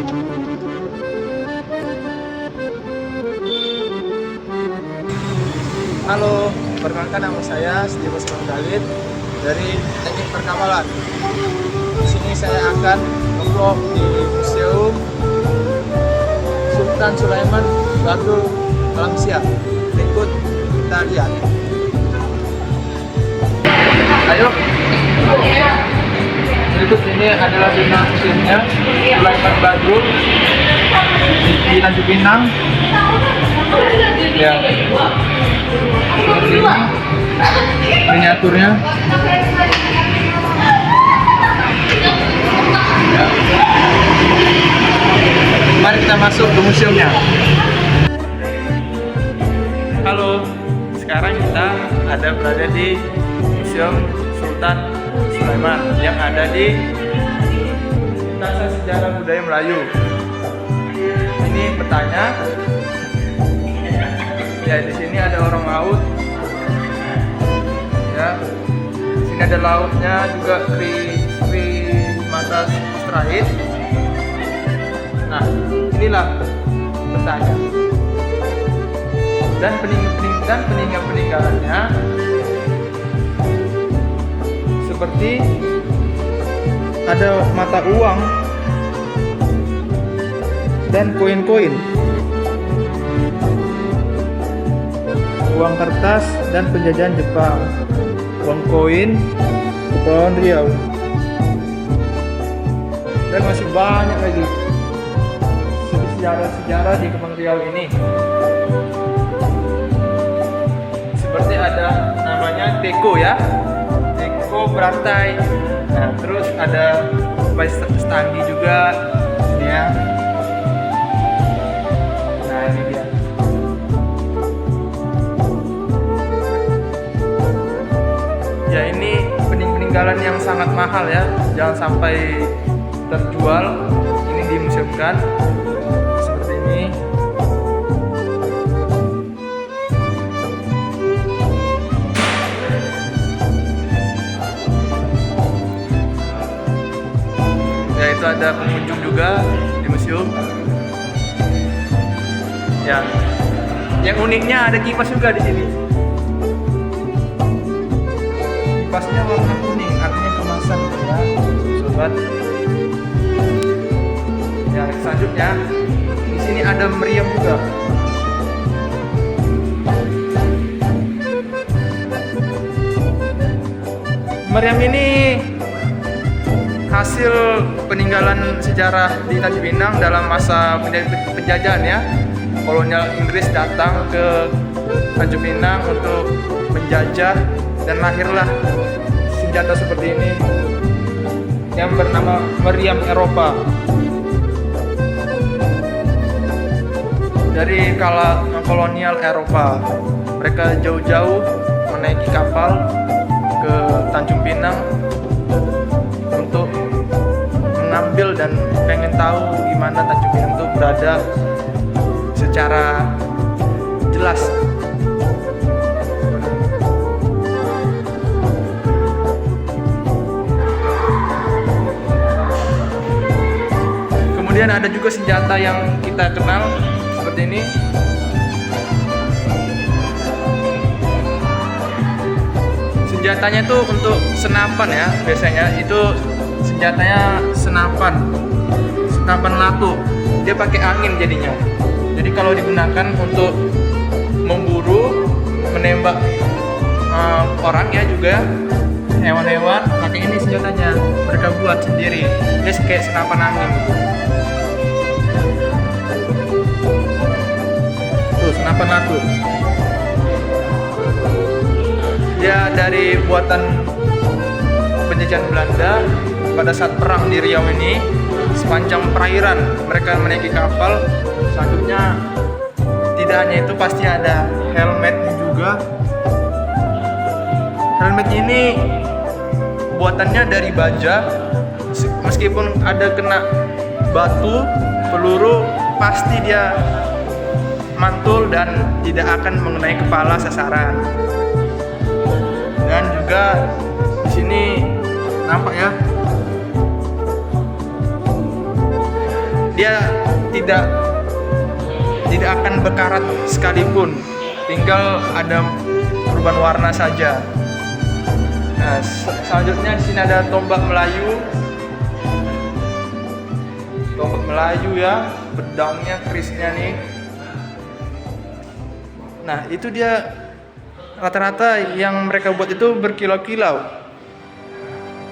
Halo, perkenalkan nama saya Setiawas Khalid dari Teknik Perkapalan. Di sini saya akan nge-vlog di Museum Sultan Sulaiman Badrul Alamsyah. Berikut kita lihat. Ayo. Berikut ini adalah zona museumnya Sulaiman Badrul di Tanjung Pinang. Ya. Ini miniaturnya. Ya. Mari kita masuk ke museumnya. Halo, sekarang kita berada di Museum Sultan Sulaiman yang ada di Tasya Sejarah Budaya Melayu. Ini petanya. Ya, di sini ada orang laut. Ya, di sini ada lautnya juga Sri Mata Strahid. Nah, inilah petanya. Dan peninggalan-peninggalannya seperti ada mata uang dan koin-koin, uang kertas dan penjajahan Jepang, uang koin Kepulauan Riau, dan masih banyak lagi sejarah-sejarah di Kepulauan Riau ini. Seperti ada namanya teko ya, teko berantai. Nah, terus ada stanggi juga ini ya. Nah, ini dia. Ya, ini peninggalan yang sangat mahal ya, jangan sampai terjual. Ini dimuseumkan seperti ini. Ya, itu ada pengunjung juga di museum. Ya, yang uniknya ada kipas juga di sini. Kipasnya warna kuning, artinya kemasan ya, sobat. Ya, selanjutnya di sini ada meriam juga. Meriam ini hasil peninggalan sejarah di Tanjung Pinang dalam masa penjajahan ya. Kolonial Inggris datang ke Tanjung Pinang untuk menjajah dan lahirlah senjata seperti ini yang bernama meriam Eropa. Dari kala kolonial Eropa, mereka jauh-jauh menaiki kapal ke Tanjung Pinang untuk mengambil dan pengen tahu gimana Tanjung Pinang itu berada secara jelas. Kemudian ada juga senjata yang kita kenal seperti ini. Senjatanya itu untuk senapan ya, biasanya itu senjatanya senapan lato. Dia pakai angin jadinya. Jadi kalau digunakan untuk memburu, menembak orang ya juga, hewan-hewan, pakai ini senjatanya. Mereka buat sendiri. Dia kayak senapan angin. Tuh, senapan lato. Dia dari buatan penjajahan Belanda pada saat perang di Riau ini. Sepanjang perairan mereka menaiki kapal. Selanjutnya tidak hanya itu, pasti ada helmet juga. Helmet ini buatannya dari baja. Meskipun ada kena batu, peluru, pasti dia mantul dan tidak akan mengenai kepala sasaran. Dan juga di sini nampak ya, dia tidak akan berkarat sekalipun, tinggal ada perubahan warna saja. Nah, selanjutnya di sini ada tombak Melayu. Tombak Melayu ya, pedangnya, kerisnya nih. Nah, itu dia rata-rata yang mereka buat itu berkilau-kilau.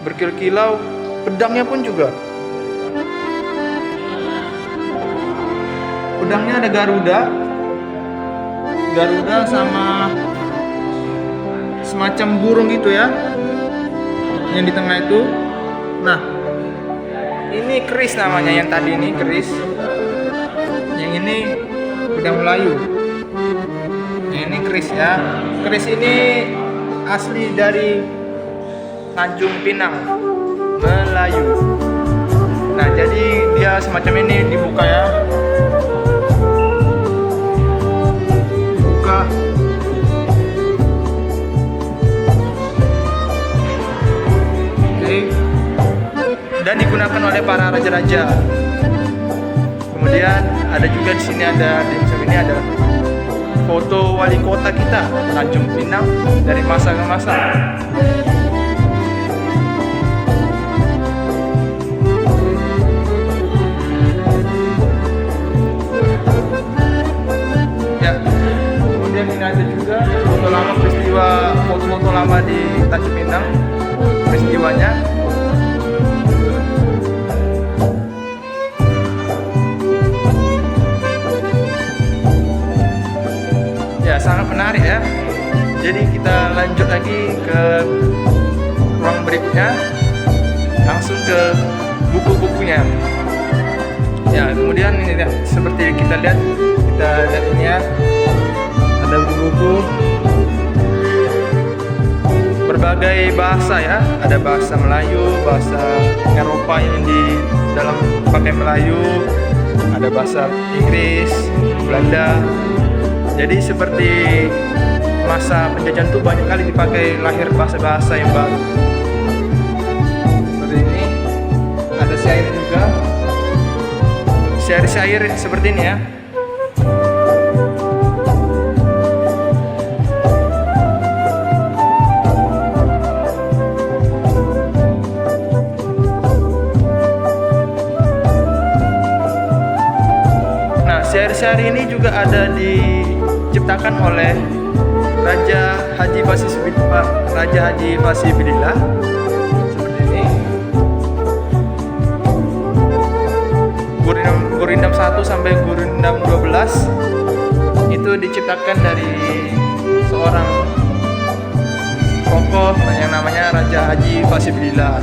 Berkilau-kilau, pedangnya pun juga. Pedangnya ada Garuda sama semacam burung gitu ya, yang di tengah itu. Nah, ini keris namanya, yang tadi ini keris, yang ini pedang Melayu. Yang ini keris ya. Keris ini asli dari Tanjung Pinang, Melayu. Nah, jadi dia semacam ini, dibuka ya. Dibuka. Oke. Dan digunakan oleh para raja-raja. Kemudian ada juga di sini ada di museum ini ada foto wali kota kita Tanjung Pinang dari masa ke masa. Ya, kemudian ini ada juga foto lama foto lama di Tanjung Pinang, peristiwanya. Ya, sangat menarik ya. Jadi kita lanjut lagi ke ruang berikutnya, langsung ke buku-bukunya. Ya, kemudian ini ya, seperti kita lihat ini ya, ada buku-buku berbagai bahasa ya, ada bahasa Melayu, bahasa Eropa yang di dalam pakai Melayu, ada bahasa Inggris, Belanda. Jadi seperti masa penjajahan itu banyak kali dipakai lahir bahasa-bahasa yang baru. Seperti ini, ada syair juga, syair-syair seperti ini ya. Nah, syair-syair ini juga ada diciptakan oleh Raja Haji Fasih Bilillah, seperti ini. Gurindam 1 sampai Gurindam 12 itu diciptakan dari seorang tokoh yang namanya Raja Haji Fasih Bilillah.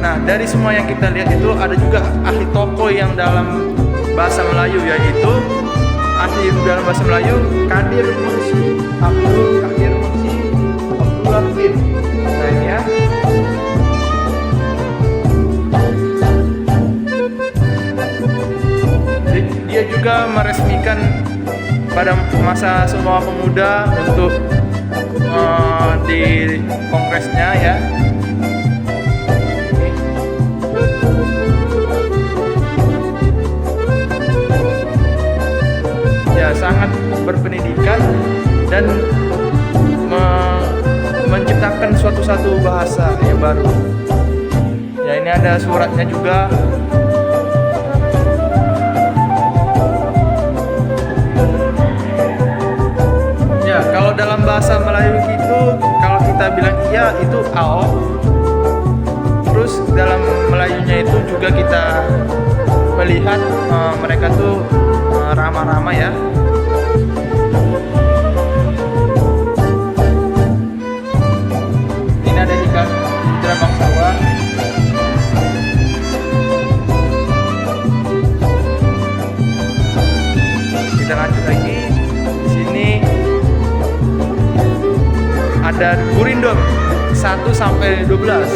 Nah, dari semua yang kita lihat itu ada juga ahli tokoh yang dalam bahasa Melayu, yaitu ahli dalam bahasa Melayu Kadir Munsi Abdul Latif. Nah, ini ya. Dia juga meresmikan pada masa Sumpah Pemuda untuk di kongresnya ya. Sangat berpendidikan dan menciptakan suatu bahasa yang baru. Ya, ini ada suratnya juga. Ya, kalau dalam bahasa Melayu itu, kalau kita bilang iya itu ao. Terus dalam Melayunya itu juga kita melihat mereka tuh ramah-ramah ya. Ini ada ikan Indra Bangsawan. Kita lanjut lagi. Di sini ada Gurindam 1 sampai 12.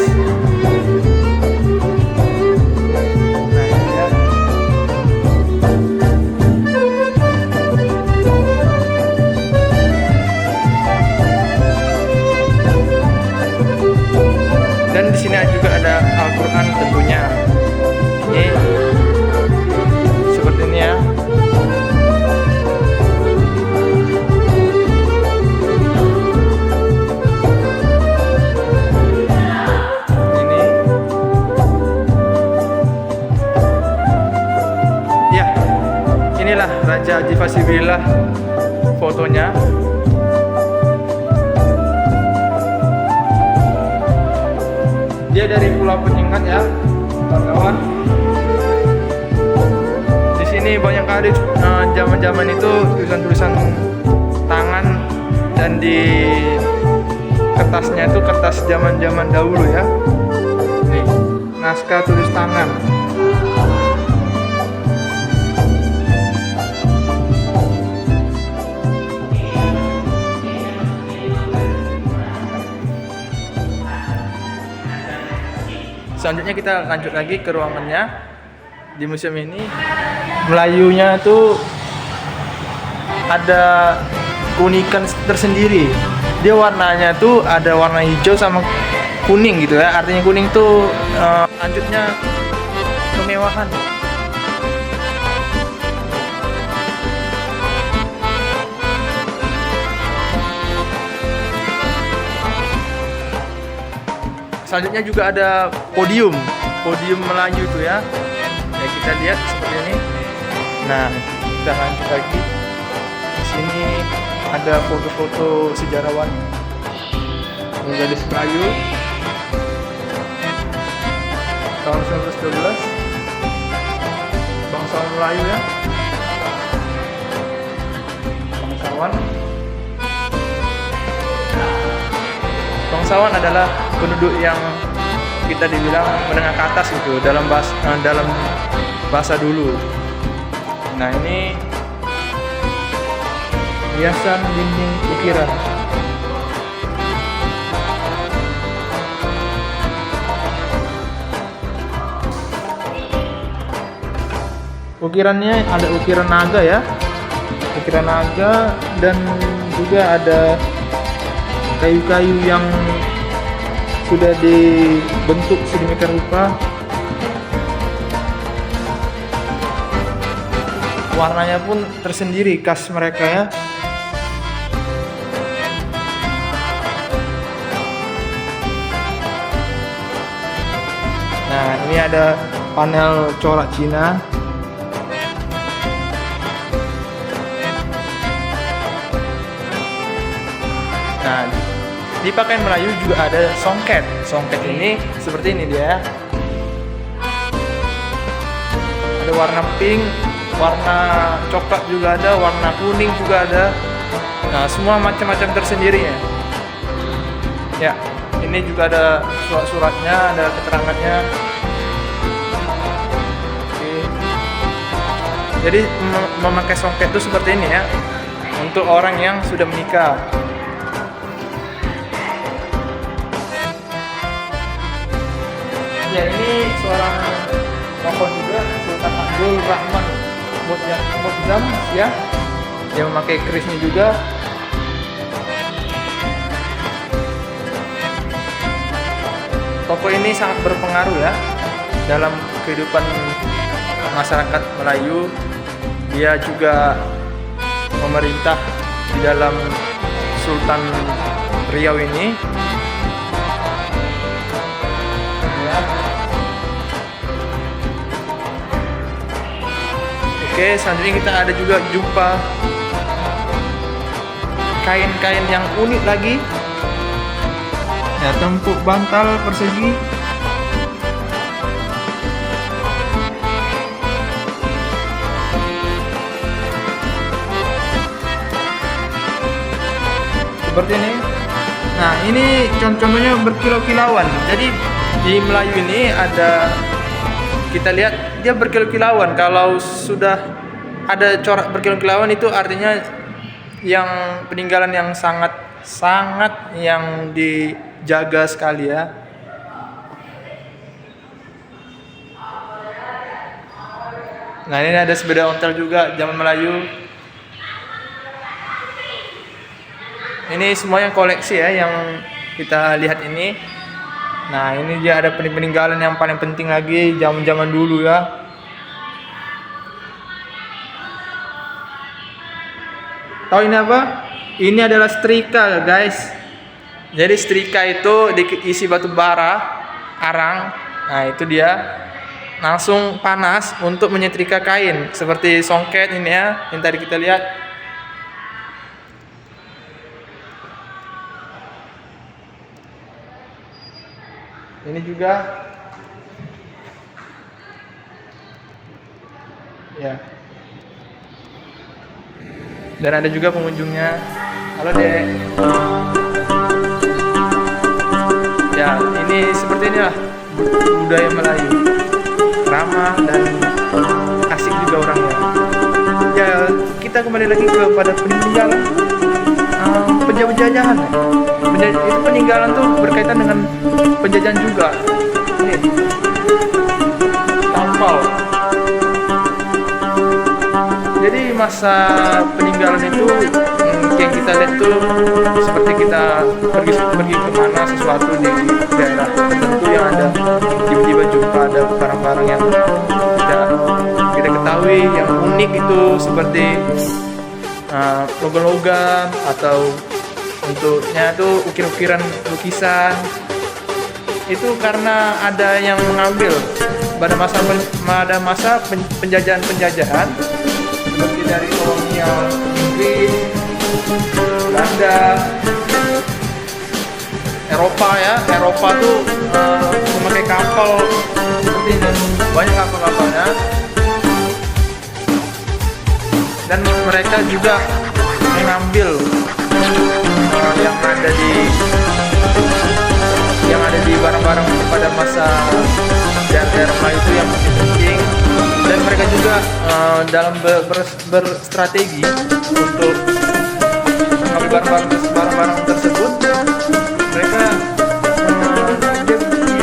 Fasibrillah fotonya. Dia dari Pulau Penyengat ya, kawan-kawan. Di sini banyak kali zaman-zaman itu tulisan-tulisan tangan, dan di kertasnya itu kertas zaman-zaman dahulu ya. Nih, naskah tulis tangan. Selanjutnya kita lanjut lagi ke ruangannya. Di museum ini Melayunya tuh ada keunikan tersendiri. Dia warnanya tuh ada warna hijau sama kuning gitu ya. Artinya kuning tuh lanjutnya kemewahan. Selanjutnya juga ada podium Melayu itu ya. Ya kita lihat seperti ini. Nah, kita lanjut lagi. Di sini ada foto-foto sejarawan gadis Melayu tahun 1912. Bangsawan Melayu ya. Bangsawan adalah penduduk yang kita dibilang menengah ke atas gitu dalam bahasa dulu. Nah, ini hiasan dinding ukiran. Ukirannya ada ukiran naga ya, dan juga ada kayu-kayu yang sudah dibentuk sedemikian rupa. Warnanya pun tersendiri, khas mereka ya. Nah, ini ada panel corak Cina. Nah, di pakaian Melayu juga ada songket. Songket ini seperti ini dia. Ada warna pink, warna coklat juga ada, warna kuning juga ada. Nah, semua macam-macam tersendiri ya. Ya, ini juga ada surat-suratnya, ada keterangannya. Oke. Jadi memakai songket itu seperti ini ya, untuk orang yang sudah menikah. Ya, ini seorang tokoh juga, Sultan Abdul Rahman Mu'azzam ya, dia memakai kerisnya juga. Tokoh ini sangat berpengaruh ya dalam kehidupan masyarakat Melayu. Dia juga memerintah di dalam Sultan Riau ini. Oke, selanjutnya kita ada juga jumpa kain-kain yang unik lagi. Ya, tempuk bantal persegi. Seperti ini. Nah, ini contohnya berkilau-kilauan. Jadi di Melayu ini ada, kita lihat dia berkilau-kilauan. Kalau sudah ada corak berkilau-kilauan itu artinya yang peninggalan yang sangat yang dijaga sekali ya. Nah, ini ada sepeda ontel juga zaman Melayu. Ini semuanya koleksi ya yang kita lihat ini. Nah, ini dia ada peninggalan yang paling penting lagi zaman-zaman dulu ya. Tahu ini apa? Ini adalah setrika guys. Jadi setrika itu diisi batu bara, arang. Nah, itu dia. langsung panas untuk menyetrika kain seperti songket ini ya yang tadi kita lihat. Ini juga ya. Dan ada juga pengunjungnya. Halo Dek. Ya, ini seperti inilah budaya Melayu. Ramah dan asik juga orangnya. Ya, kita kembali lagi kepada peninggalan penjajahan. Itu peninggalan tuh berkaitan dengan penjajahan juga. Ini tampal. Jadi masa peninggalan itu yang kita lihat tuh seperti kita pergi kemana sesuatu di daerah tertentu yang ada tiba-tiba jumpa ada barang-barang yang tidak kita ketahui yang unik itu seperti logam-logam atau bentuknya tuh ukir-ukiran lukisan. Itu karena ada yang mengambil pada masa penjajahan seperti dari kolonial Inggris, Belanda, Eropa ya. Eropa tuh memakai kapal seperti ini, banyak kapal-kapalnya. Dan mereka juga mengambil yang ada di barang-barang pada masa daerah Melayu itu yang masih penting. Dan mereka juga dalam berstrategi untuk mengambil barang-barang tersebut, mereka dia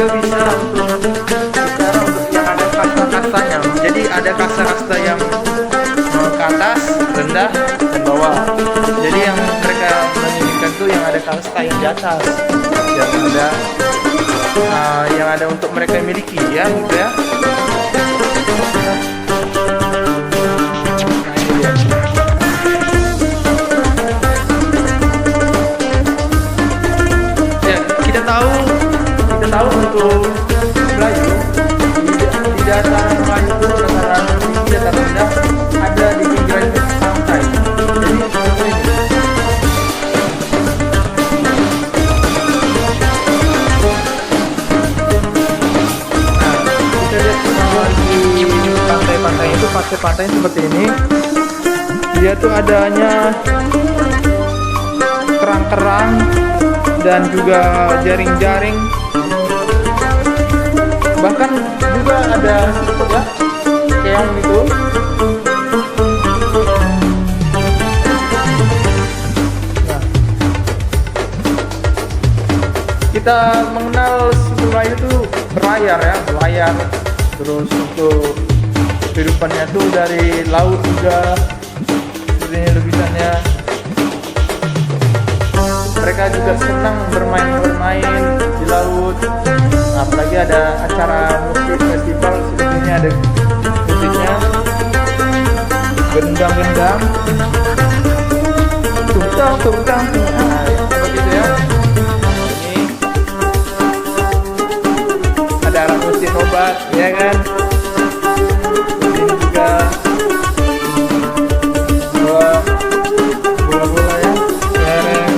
bisa bicara untuk yang ada kasta-kastanya. Jadi ada kasta-kasta yang ke atas, rendah, dan bawah. Jadi yang mereka menginginkan tuh yang ada kasta yang di atas, yang ada untuk mereka miliki ya, gitu ya. Kita tahu untuk Melayu di dataran Melayu itu dataran tinggi, dataran rendah ada di pinggiran pantai. Jadi seperti ini. Kita lihat di pantai-pantai itu, pantai seperti ini. Dia tuh adanya kerang-kerang dan juga jaring-jaring, bahkan juga ada siput ya, keong itu. Nah, kita mengenal suku Melayu itu berlayar ya, berlayar. Terus untuk kehidupannya tuh dari laut juga, seperti ini lukisannya. Mereka juga senang bermain di laut. Apalagi ada acara musik festival seperti ini, ada musiknya, gendang-gendang, tungtang, seperti itu ya. Ini ada alat musik obat, ya kan? Ini juga bola-bola ya, kelereng.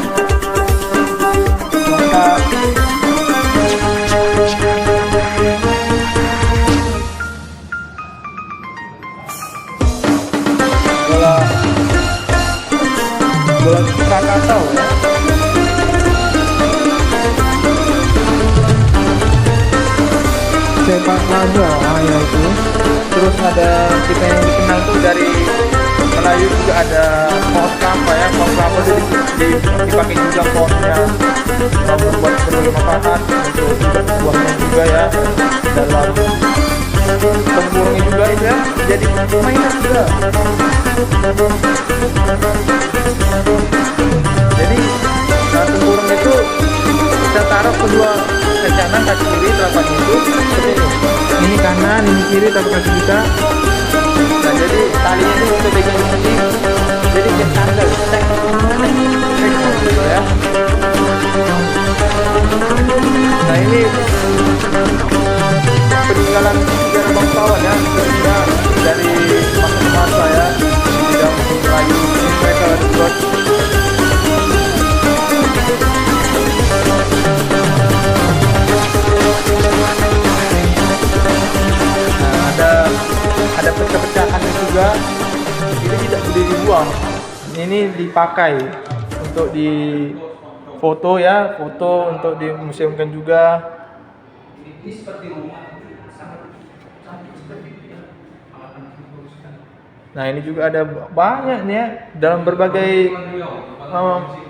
Bola Krakatau ya. Sepak raga ya itu. Terus ada kita yang dikenal tuh dari Melayu juga ada pohon kelapa ya. Pohon kelapa itu dipakai juga pohonnya buat bermanfaat untuk buahnya juga ya, dalam tempurungnya juga itu ya, jadi mainan juga. Jadi tempurung itu kita taruh kedua kaki kanan, kaki kiri, telapaknya itu seperti ini. Ini kanan, ini kiri, telapak kaki kita. Nah, jadi talinya itu untuk pegang sini. Jadi kita sandal, tek gitu ya. Nah, ini peninggalan sejarah bangsa doang. Ini dipakai untuk di foto ya, foto untuk dimuseumkan juga. Nah ini juga ada banyak nih ya, dalam berbagai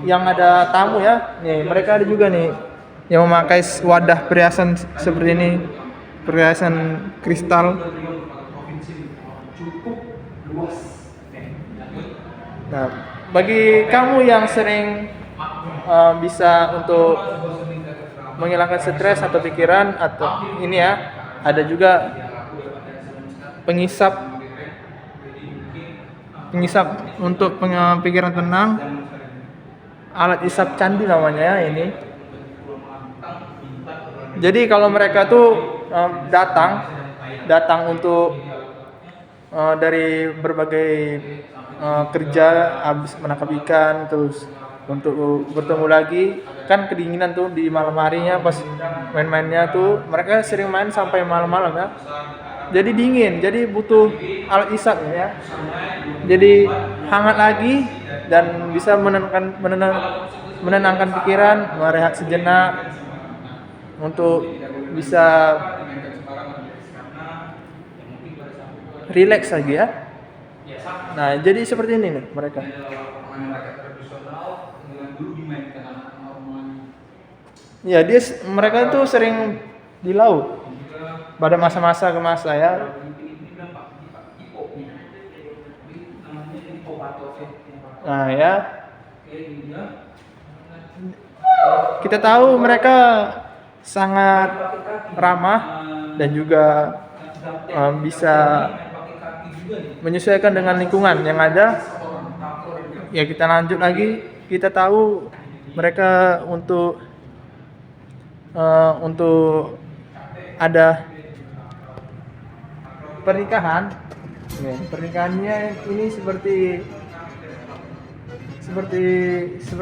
yang ada tamu ya. Nih mereka ada juga nih yang memakai wadah perhiasan seperti ini, perhiasan kristal. Nah bagi kamu yang sering bisa untuk menghilangkan stres atau pikiran atau ini ya, ada juga pengisap untuk pikiran tenang, alat isap candi namanya ya ini. Jadi kalau mereka tuh datang untuk dari berbagai kerja, habis menangkap ikan, terus untuk bertemu lagi, kan kedinginan tuh di malam harinya pas main-mainnya tuh mereka sering main sampai malam-malam ya. Jadi dingin, jadi butuh alat isap ya. Jadi hangat lagi dan bisa menenangkan pikiran, merehat sejenak untuk bisa rileks lagi ya. Nah, jadi seperti ini nih mereka. Ya, mereka itu sering di laut pada masa-masa ke masa ya. Nah, ya. Kita tahu mereka sangat ramah dan juga bisa menyesuaikan dengan lingkungan yang ada. Ya kita lanjut lagi, kita tahu mereka untuk ada pernikahan. Pernikahannya ini seperti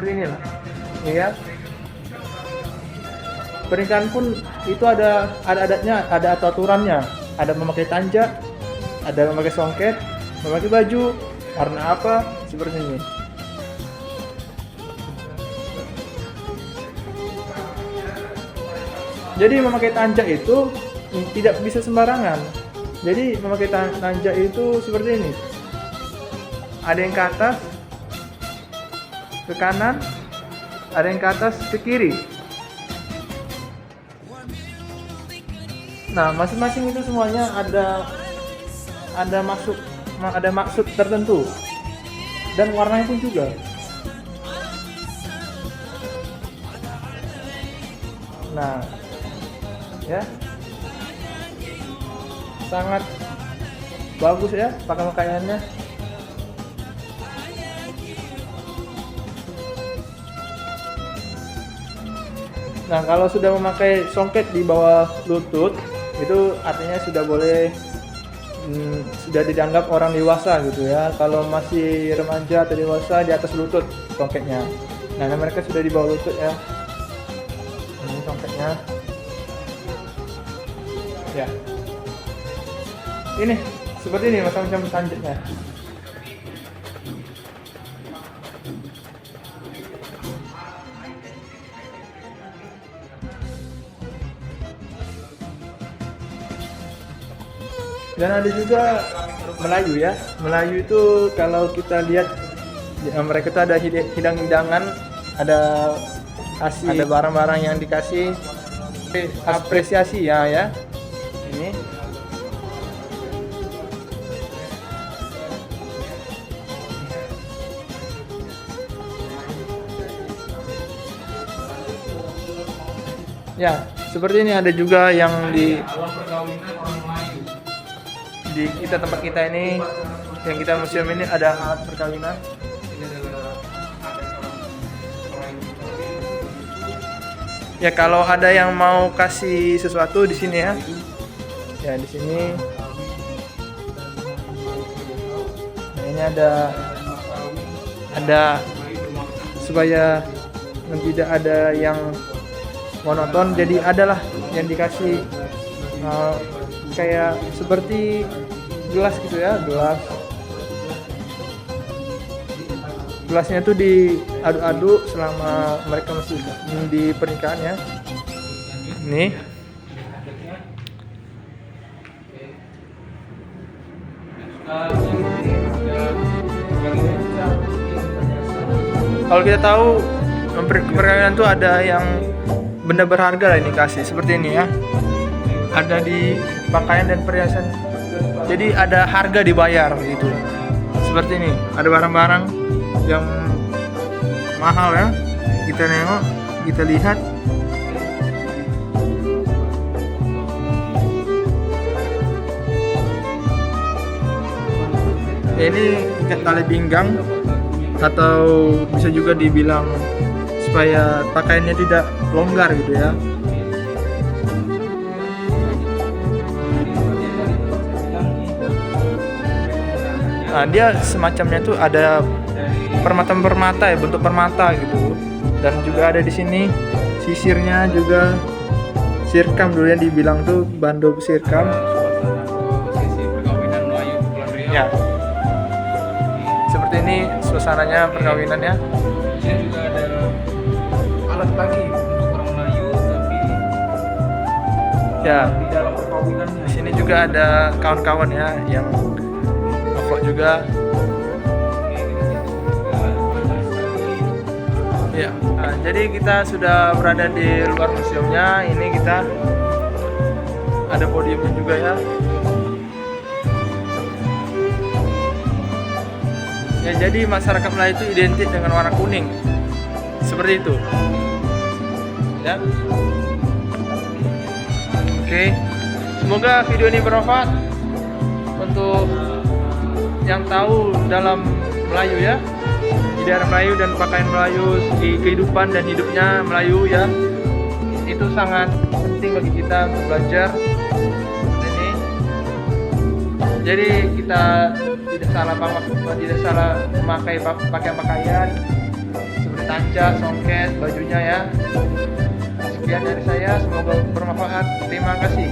inilah, ya. Pernikahan pun itu ada adatnya, ada aturannya, ada memakai tanja, ada memakai songket, memakai baju, karena apa? Seperti ini. Jadi memakai tanja itu tidak bisa sembarangan. Jadi memakai tanja itu seperti ini. Ada yang ke atas, ke kanan, ada yang ke atas, ke kiri. Nah, masing-masing itu semuanya ada maksud tertentu dan warnanya pun juga. Nah, ya, sangat bagus ya pakaiannya. Nah, kalau sudah memakai songket di bawah lutut, itu artinya sudah boleh, sudah dianggap orang dewasa gitu ya. Kalau masih remaja atau dewasa di atas lutut songketnya. Nah, mereka sudah di bawah lutut ya. Ini songketnya. Ya. Ini seperti ini macam-macam tanjutnya. Dan ada juga Melayu ya. Melayu itu kalau kita lihat mereka itu ada hidang-hidangan, ada kasih, ada barang-barang yang dikasih apresiasi ya. Ini ya, seperti ini. Ada juga yang di kita tempat kita ini, yang kita museum ini, ada alat perkawinan. Ya, kalau ada yang mau kasih sesuatu di sini ya. Ya, di sini. Nah, ini ada supaya tidak ada yang monoton, jadi adalah yang dikasih kayak seperti gelas gitu ya, gelas. gelasnya tuh diaduk-aduk selama mereka masih di pernikahan ya. Nih. Kalau kita tahu perkawinan tuh ada yang benda berharga lah ini kasih seperti ini ya. Ada di pakaian dan perhiasan. Jadi ada harga dibayar gitu. Seperti ini, ada barang-barang yang mahal ya. Kita nengok, kita lihat. Ini ikat tali pinggang atau bisa juga dibilang supaya pakaiannya tidak longgar gitu ya. Nah, dia semacamnya tuh ada permata ya, bentuk permata gitu. Dan juga ada di sini sisirnya juga sirkam dulu yang dibilang tuh bando sirkam. Ya. Seperti ini suasananya perkawinan ya. Di sini juga ada alat pagi untuk orang Melayu, tapi Ya, di dalam perkawinan di sini juga ada kawan-kawan ya yang ngevlog juga. Ya, nah, jadi kita sudah berada di luar museumnya. Ini kita ada podiumnya juga ya. Ya, jadi masyarakat Melayu itu identik dengan warna kuning. Seperti itu. Ya. Oke. Semoga video ini bermanfaat untuk yang tahu dalam Melayu ya. Ideal Melayu dan pakaian Melayu, di kehidupan dan hidupnya Melayu ya. Itu sangat penting bagi kita untuk belajar ini. Jadi kita tidak salah memakai pakaian seperti tanca, songket, bajunya ya. Sekian dari saya, semoga bermanfaat. Terima kasih.